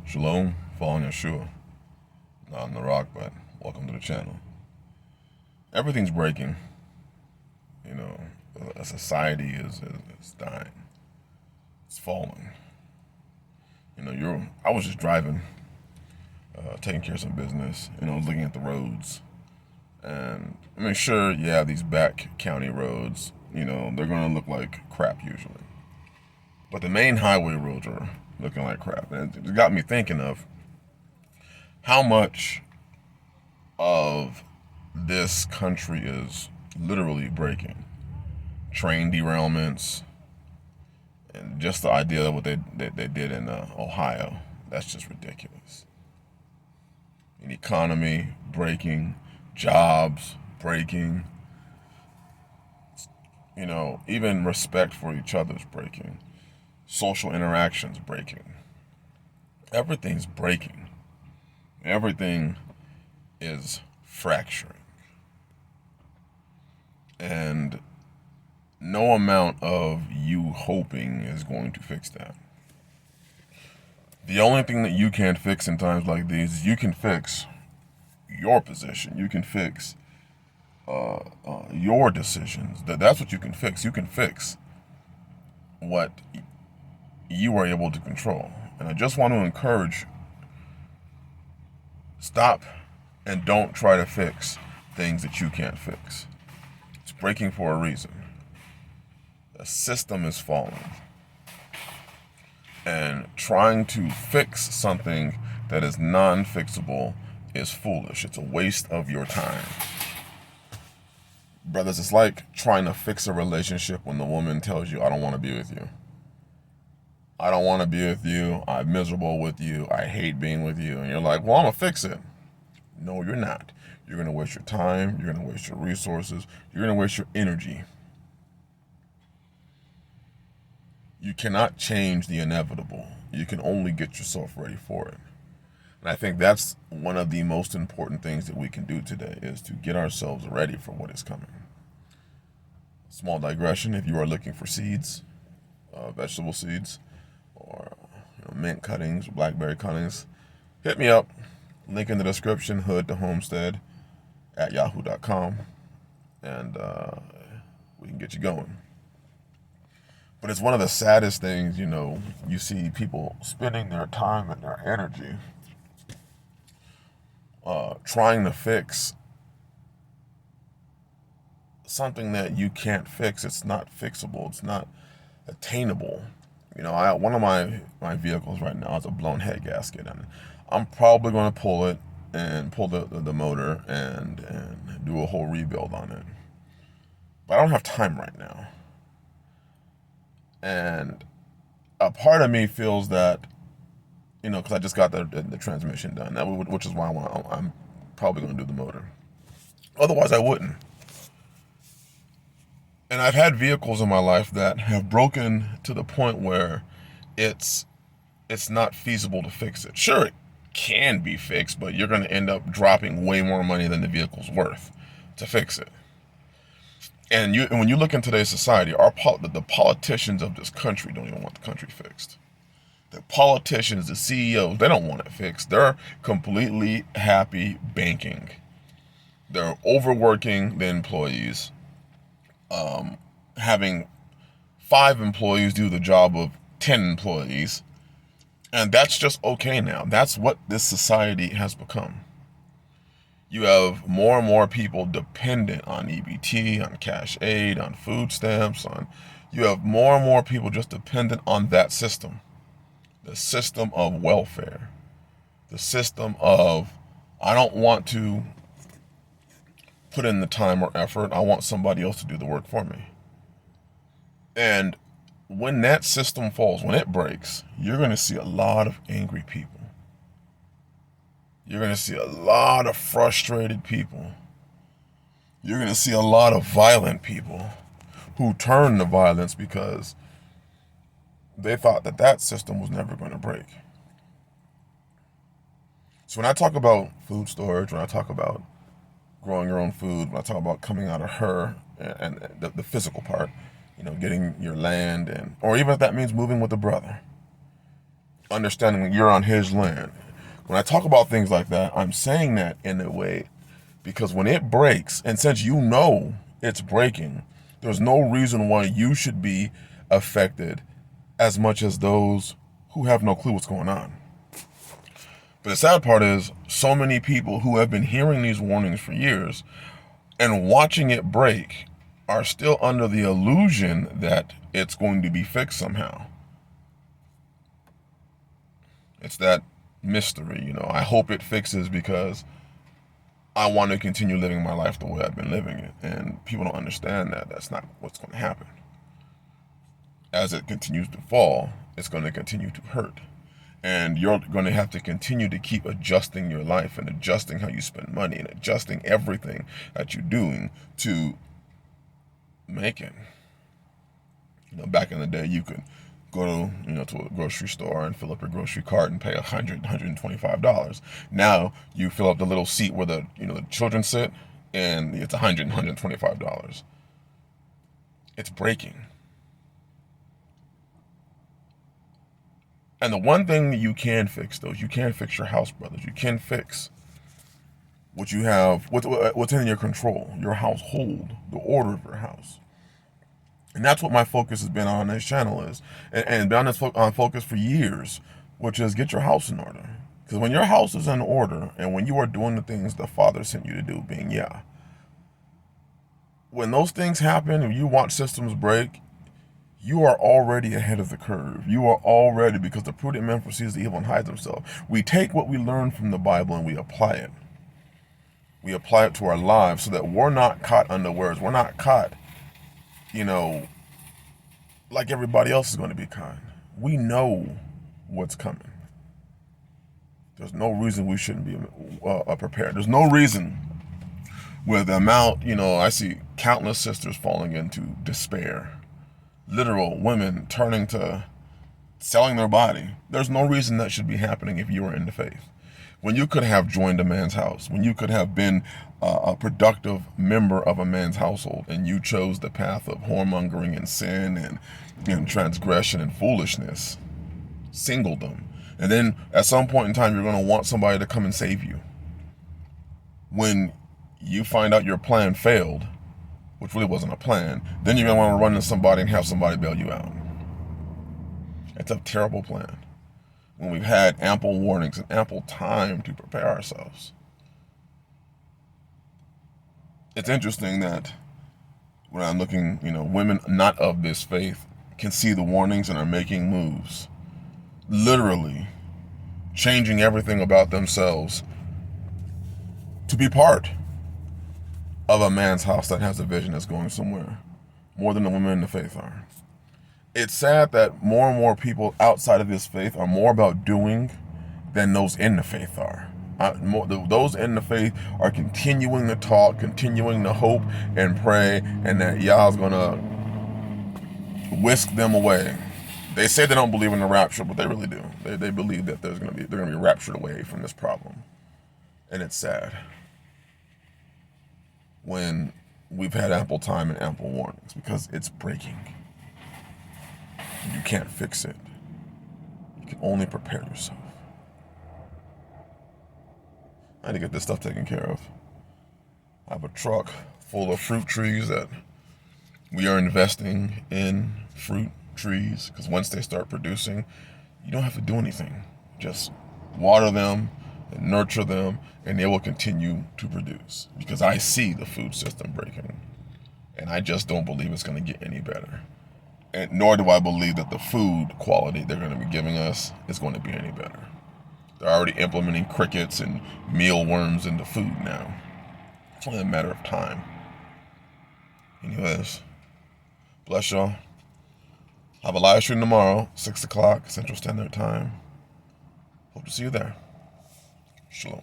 Shalom, following Yeshua. Not on the rock, but welcome to the channel. Everything's breaking. You know, a society is dying. It's falling. I was just driving, taking care of some business, looking at the roads. And I mean, sure, yeah, these back county roads, they're going to look like crap usually. But the main highway roads are looking like crap. And it got me thinking of how much of this country is literally breaking. Train derailments, and just the idea of what they did in Ohio. That's just ridiculous. An economy breaking, jobs breaking, even respect for each other's breaking, social interactions breaking. Everything's breaking. Everything is fracturing. And no amount of you hoping is going to fix that. The only thing that you can't fix in times like these, you can fix your position. You can fix your decisions. That's what you can fix. You can fix what you are able to control. And I just want to encourage, stop and don't try to fix things that you can't fix. It's breaking for a reason. The system is falling. And trying to fix something that is non-fixable is foolish. It's a waste of your time. Brothers, it's like trying to fix a relationship when the woman tells you, I don't want to be with you. I don't want to be with you. I'm miserable with you. I hate being with you. And you're like, well, I'm going to fix it. No, you're not. You're going to waste your time. You're going to waste your resources. You're going to waste your energy. You cannot change the inevitable. You can only get yourself ready for it. And I think that's one of the most important things that we can do today is to get ourselves ready for what is coming. Small digression, if you are looking for seeds, vegetable seeds, or mint cuttings, blackberry cuttings, hit me up. Link in the description, hood to homestead at yahoo.com, and we can get you going. But it's one of the saddest things, you see people spending their time and their energy trying to fix something that you can't fix. It's not fixable. It's not attainable. One of my vehicles right now is a blown head gasket, and I'm probably going to pull it and pull the motor and do a whole rebuild on it. But I don't have time right now. And a part of me feels that, because I just got the transmission done, which is why I'm probably going to do the motor. Otherwise, I wouldn't. And I've had vehicles in my life that have broken to the point where it's not feasible to fix it. Sure, it can be fixed, but you're going to end up dropping way more money than the vehicle's worth to fix it. And when you look in today's society, the politicians of this country don't even want the country fixed. The politicians, the CEOs, they don't want it fixed. They're completely happy banking. They're overworking the employees, having 5 employees do the job of 10 employees. And that's just okay now. That's what this society has become. You have more and more people dependent on EBT, on cash aid, on food stamps, you have more and more people just dependent on that system. The system of welfare. The system of, I don't want to put in the time or effort. I want somebody else to do the work for me. And when that system falls, when it breaks, you're going to see a lot of angry people. You're going to see a lot of frustrated people. You're going to see a lot of violent people who turn to violence because they thought that system was never going to break. So when I talk about food storage, when I talk about growing your own food, when I talk about coming out of her and the physical part, getting your land, or even if that means moving with a brother, understanding that you're on his land. When I talk about things like that, I'm saying that in a way because when it breaks, and since you know it's breaking, there's no reason why you should be affected as much as those who have no clue what's going on. But the sad part is, so many people who have been hearing these warnings for years and watching it break are still under the illusion that it's going to be fixed somehow. It's that mystery, I hope it fixes because I want to continue living my life the way I've been living it. And people don't understand that that's not what's going to happen. As it continues to fall, it's going to continue to hurt. And you're going to have to continue to keep adjusting your life and adjusting how you spend money and adjusting everything that you're doing to make it. Back in the day, you could go to a grocery store and fill up your grocery cart and pay $125. Now you fill up the little seat where the children sit, and it's $125. It's breaking. And the one thing that you can fix, though, you can fix your house, brothers. You can fix what you have, what's in your control, your household, the order of your house. And that's what my focus has been on this channel is, and been on focus for years, which is get your house in order. Because when your house is in order, and when you are doing the things the Father sent you to do, when those things happen and you watch systems break, you are already ahead of the curve. You are already, because the prudent man foresees the evil and hides himself. We take what we learn from the Bible and we apply it. We apply it to our lives so that we're not caught unawares. We're not caught, like everybody else is going to be caught. We know what's coming. There's no reason we shouldn't be prepared. There's no reason with the amount, I see countless sisters falling into despair. Literal women turning to selling their body. There's no reason that should be happening if you are in the faith. When you could have joined a man's house, when you could have been a productive member of a man's household, and you chose the path of whoremongering and sin and transgression and foolishness, singledom. And then at some point in time, you're going to want somebody to come and save you. When you find out your plan failed, which really wasn't a plan, then you're going to want to run into somebody and have somebody bail you out. It's a terrible plan when we've had ample warnings and ample time to prepare ourselves. It's interesting that when I'm looking, women not of this faith can see the warnings and are making moves, literally changing everything about themselves to be part of a man's house that has a vision that's going somewhere, more than the women in the faith are. It's sad that more and more people outside of this faith are more about doing than those in the faith are. Those in the faith are continuing to talk, continuing to hope and pray, and that Yah's gonna whisk them away. They say they don't believe in the rapture, but they really do. They believe that they're gonna be raptured away from this problem, and it's sad when we've had ample time and ample warnings, because it's breaking. You can't fix it. You can only prepare yourself. I had to get this stuff taken care of. I have a truck full of fruit trees that we are investing in fruit trees, because once they start producing, you don't have to do anything. Just water them and nurture them, and they will continue to produce, because I see the food system breaking, and I just don't believe it's going to get any better. And nor do I believe that the food quality they're going to be giving us is going to be any better. They're already implementing crickets and mealworms into food now. It's only a matter of time. Anyways, bless y'all. Have a live stream tomorrow, 6 o'clock Central Standard Time. Hope to see you there. Shalom.